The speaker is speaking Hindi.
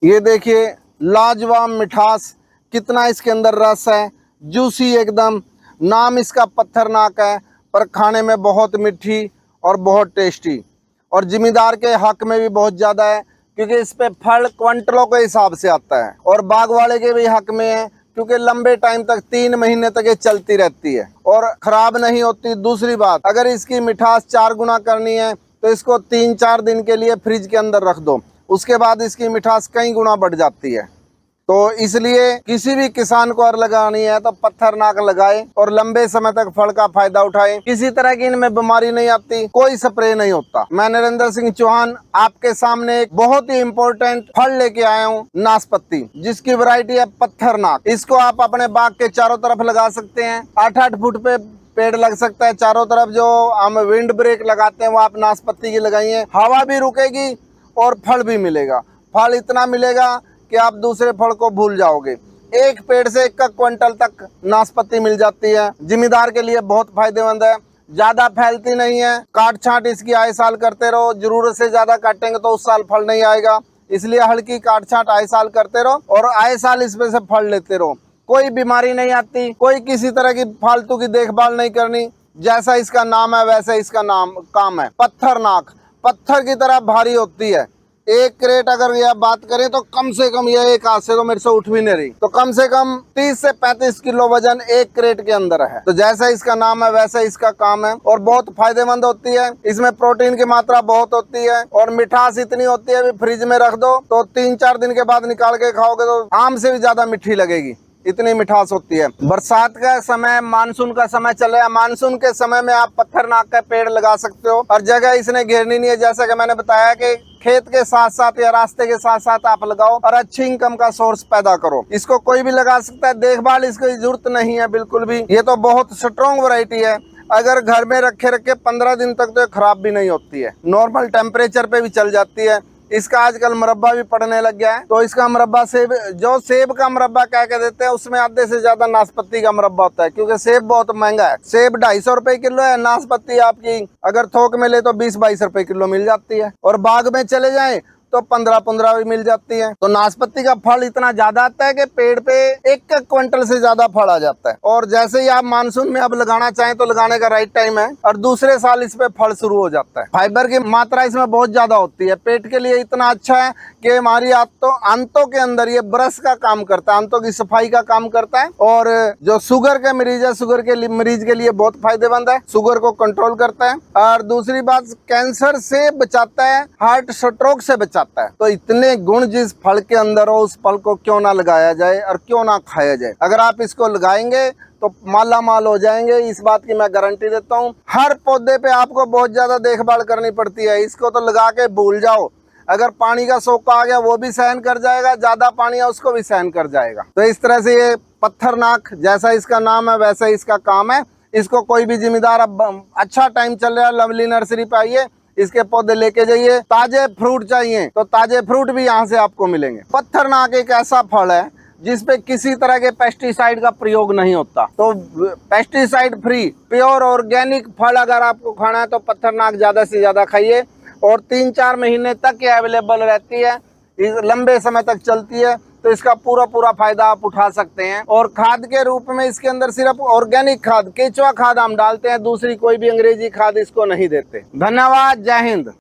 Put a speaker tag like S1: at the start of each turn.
S1: ये देखिए लाजवाब मिठास, कितना इसके अंदर रस है, जूसी एकदम। नाम इसका पत्थरनाक है, पर खाने में बहुत मीठी और बहुत टेस्टी, और जिम्मेदार के हक में भी बहुत ज़्यादा है, क्योंकि इस पे फल क्विंटलों के हिसाब से आता है। और बाग वाले के भी हक में है, क्योंकि लंबे टाइम तक 3 महीने तक ये चलती रहती है और खराब नहीं होती। दूसरी बात, अगर इसकी मिठास 4 गुना करनी है तो इसको 3-4 दिन के लिए फ्रिज के अंदर रख दो, उसके बाद इसकी मिठास कई गुना बढ़ जाती है। तो इसलिए किसी भी किसान को अगर लगानी है तो पत्थरनाक लगाए और लंबे समय तक फल का फायदा उठाए। किसी तरह की इनमें बीमारी नहीं आती, कोई स्प्रे नहीं होता। मैं नरेंद्र सिंह चौहान आपके सामने एक बहुत ही इम्पोर्टेंट फल लेके आया हूँ, नाशपाती, जिसकी वैरायटी है पत्थरनाक। इसको आप अपने बाग के चारों तरफ लगा सकते हैं। 8-8 फुट पे पेड़ लग सकता है चारों तरफ। जो हम विंड ब्रेक लगाते हैं वो आप नाशपाती की लगाइए, हवा भी रुकेगी और फल भी मिलेगा। फल इतना मिलेगा कि आप दूसरे फल को भूल जाओगे। एक पेड़ से 1 क्विंटल तक नाशपाती मिल जाती है। जिम्मेदार के लिए बहुत फायदेमंद है, ज्यादा फैलती नहीं है। काट छांट इसकी आए साल करते रहो, जरूरत से ज्यादा काटेंगे तो उस साल फल नहीं आएगा, इसलिए हल्की काट छांट आए साल करते रहो और आए साल इसमें से फल लेते रहो। कोई बीमारी नहीं आती, कोई किसी तरह की फालतू की देखभाल नहीं करनी। जैसा इसका नाम है वैसा इसका नाम काम है, पत्थरनाक। पत्थर की तरह भारी होती है। 1 क्रेट अगर यह बात करें तो कम से कम यह एक हाथ से तो मेरे से उठ भी नहीं रही, तो कम से कम 30 से 35 किलो वजन 1 क्रेट के अंदर है। तो जैसा इसका नाम है वैसा इसका काम है, और बहुत फायदेमंद होती है। इसमें प्रोटीन की मात्रा बहुत होती है और मिठास इतनी होती है, फ्रिज में रख दो तो 3-4 दिन के बाद निकाल के खाओगे तो आम से भी ज्यादा मीठी लगेगी, इतनी मिठास होती है। बरसात का समय, मानसून का समय चल रहा है, मानसून के समय में आप पत्थरनाक का पेड़ लगा सकते हो। और जगह इसने घेरनी नहीं है, जैसा कि मैंने बताया कि खेत के साथ साथ या रास्ते के साथ साथ आप लगाओ और अच्छी इनकम का सोर्स पैदा करो। इसको कोई भी लगा सकता है, देखभाल इसकी जरूरत नहीं है बिल्कुल भी। ये तो बहुत स्ट्रॉन्ग वैरायटी है, अगर घर में रखे 15 दिन तक तो खराब भी नहीं होती है, नॉर्मल टेम्परेचर पे भी चल जाती है। इसका आजकल मुरब्बा भी पड़ने लग गया है, तो इसका मुरब्बा सेब का मुरब्बा क्या कह देते हैं, उसमें आधे से ज्यादा नाशपाती का मुरब्बा होता है, क्योंकि सेब बहुत महंगा है। सेब 250 रुपए किलो है, नाशपाती आपकी अगर थोक में ले तो 20-22 रुपए किलो मिल जाती है, और बाग में चले जाएं तो 15-15 भी मिल जाती है। तो नाशपाती का फल इतना ज्यादा आता है कि पेड़ पे 1 क्विंटल से ज्यादा फल आ जाता है। और जैसे ही आप मानसून में अब लगाना चाहें तो लगाने का राइट टाइम है, और दूसरे साल इस पे फल शुरू हो जाता है। फाइबर की मात्रा इसमें बहुत ज्यादा होती है, पेट के लिए इतना अच्छा है कि हमारी आंतों के अंदर ये ब्रश का काम करता है, आंतों की सफाई का काम करता है। और जो शुगर के मरीज है, शुगर के मरीज के लिए बहुत फायदेमंद है, शुगर को कंट्रोल करता है। और दूसरी बात, कैंसर से बचाता है, हार्ट स्ट्रोक से बचाता है। तो इतने गुण जिस फल के अंदर हो, उस फल को क्यों ना लगाया जाए और क्यों ना खाया जाए। अगर आप इसको लगाएंगे तो माला माल हो जाएंगे, इस बात की मैं गारंटी देता हूँ। हर पौधे पे आपको बहुत ज्यादा देखभाल करनी पड़ती है, इसको तो लगा के भूल जाओ। अगर पानी का सोका आ गया वो भी सहन कर जाएगा, ज्यादा पानी है उसको भी सहन कर जाएगा। तो इस तरह से ये पत्थरनाक, जैसा इसका नाम है वैसा इसका काम है। इसको कोई भी जिम्मेदार, अब अच्छा टाइम चल रहा है, लवली नर्सरी पे आइए, इसके पौधे लेके जाइए। ताजे फ्रूट चाहिए तो ताजे फ्रूट भी यहाँ से आपको मिलेंगे। पत्थरनाक एक ऐसा फल है जिसपे किसी तरह के पेस्टिसाइड का प्रयोग नहीं होता, तो पेस्टिसाइड फ्री प्योर ऑर्गेनिक फल अगर आपको खाना है तो पत्थरनाक ज्यादा से ज्यादा खाइए। और 3-4 महीने तक ये अवेलेबल रहती है, लंबे समय तक चलती है, तो इसका पूरा फायदा आप उठा सकते हैं। और खाद के रूप में इसके अंदर सिर्फ ऑर्गेनिक खाद, केचुआ खाद हम डालते हैं, दूसरी कोई भी अंग्रेजी खाद इसको नहीं देते। धन्यवाद, जय हिंद।